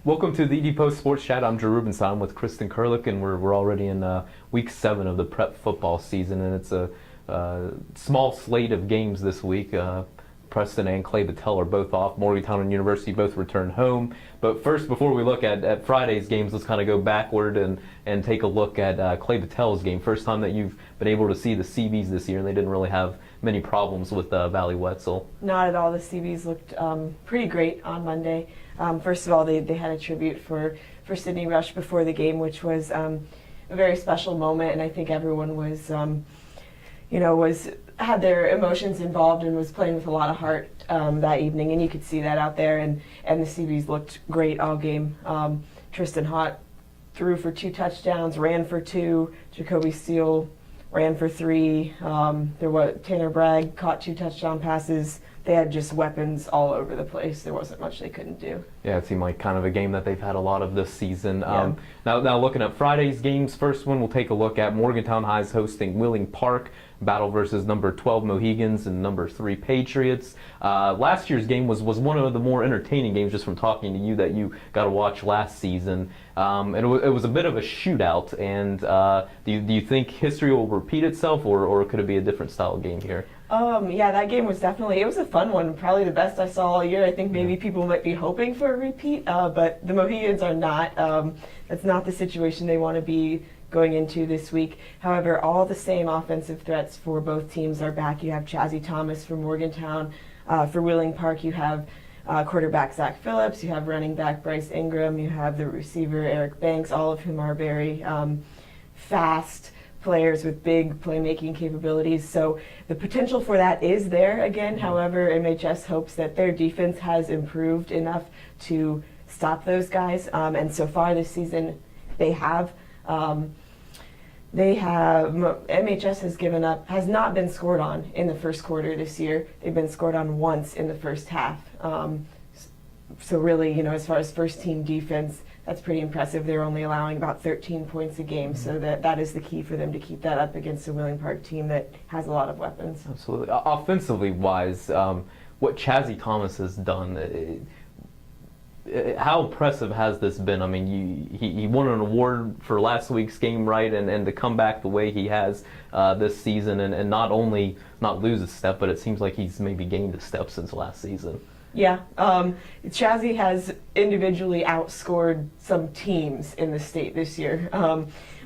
Welcome to the TheDPost Sports Chat. I'm Drew Rubenstein with Kristen Kurlick, and we're already in week 7 of the prep football season, and it's a small slate of games this week. Preston and Clay Battelle are both off. Morgantown and University both return home. But first, before we look at Friday's games, let's kind of go backward and take a look at Clay Battelle's game. First time that you've been able to see the CBs this year, and they didn't really have many problems with Valley Wetzel. Not at all. The CBs looked pretty great on Monday. First of all, they had a tribute for Sydney Rush before the game, which was a very special moment, and I think everyone was had their emotions involved and was playing with a lot of heart that evening, and you could see that out there, and the CBs looked great all game. Tristan Hott threw for 2 touchdowns, ran for 2. Jacoby Steele ran for 3. Tanner Bragg caught 2 touchdown passes. They had just weapons all over the place. There wasn't much they couldn't do. Yeah, it seemed like kind of a game that they've had a lot of this season. Yeah. Now looking at Friday's games, first one we'll take a look at Morgantown High's hosting Wheeling Park. Battle versus number 12 Mohegans and number 3 Patriots. Last year's game was one of the more entertaining games, just from talking to you, that you got to watch last season. And it was a bit of a shootout. And do you think history will repeat itself, or could it be a different style game here? Yeah, that game was definitely, it was a fun one, probably the best I saw all year. I think maybe people might be hoping for a repeat, but the Mohegans are not. That's not the situation they want to be going into this week. However, all the same offensive threats for both teams are back. You have Chazzy Thomas for Morgantown. For Wheeling Park, you have quarterback Zach Phillips, you have running back Bryce Ingram, you have the receiver Eric Banks, all of whom are very fast players with big playmaking capabilities. So the potential for that is there again. However, MHS hopes that their defense has improved enough to stop those guys. And so far this season, they have. MHS has not been scored on in the first quarter this year. They've been scored on once in the first half. So really, as far as first team defense, that's pretty impressive. They're only allowing about 13 points a game, so that is the key for them to keep that up against a Wheeling Park team that has a lot of weapons. Absolutely. Offensively wise, what Chazzy Thomas has done, how impressive has this been? I mean, he won an award for last week's game, right? And to come back the way he has this season, and not only not lose a step, but it seems like he's maybe gained a step since last season. Yeah, Chazzy has individually outscored some teams in the state this year,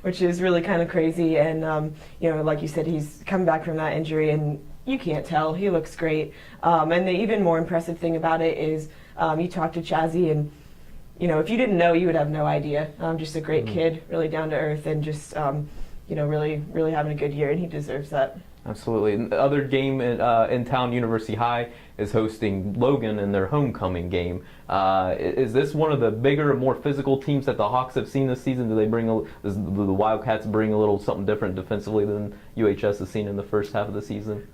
which is really kind of crazy. And like you said, he's come back from that injury, and you can't tell. He looks great. And the even more impressive thing about it is you talk to Chazzy, and if you didn't know, you would have no idea. Just a great kid, really down to earth, and just really having a good year, and he deserves that. Absolutely. The other game in town, University High is hosting Logan in their homecoming game. Is this one of the bigger, more physical teams that the Hawks have seen this season? Do they does the Wildcats bring a little something different defensively than UHS has seen in the first half of the season?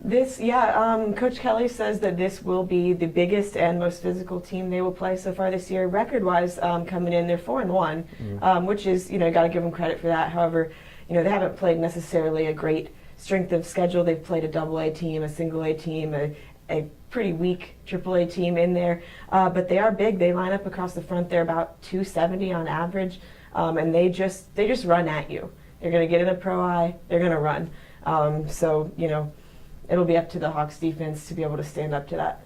Coach Kelly says that this will be the biggest and most physical team they will play so far this year. Record-wise, coming in, they're 4-1, which is, got to give them credit for that. However, they haven't played necessarily a great strength of schedule. They've played a AA team, a single A team, a pretty weak AAA team in there, but they are big. They line up across the front. They're about 270 on average, and they just run at you. They're going to get in a pro eye. They're going to run. So it'll be up to the Hawks defense to be able to stand up to that.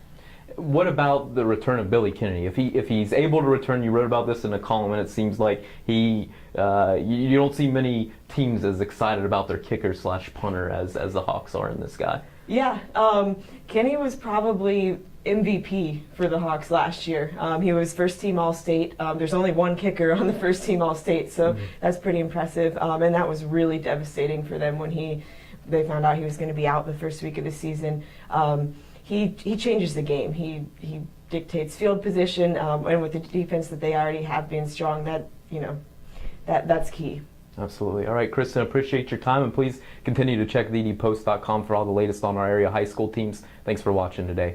What about the return of Billy Kennedy? If he's able to return, you wrote about this in a column, and it seems like you don't see many teams as excited about their kicker / punter as the Hawks are in this guy. Yeah, Kenny was probably MVP for the Hawks last year. He was first team All-State. There's only one kicker on the first team All-State, so that's pretty impressive. And that was really devastating for them when they found out he was going to be out the first week of the season. He changes the game. He dictates field position, and with the defense that they already have being strong, that's key. Absolutely. All right, Kristen, appreciate your time, and please continue to check TheDPost.com for all the latest on our area high school teams. Thanks for watching today.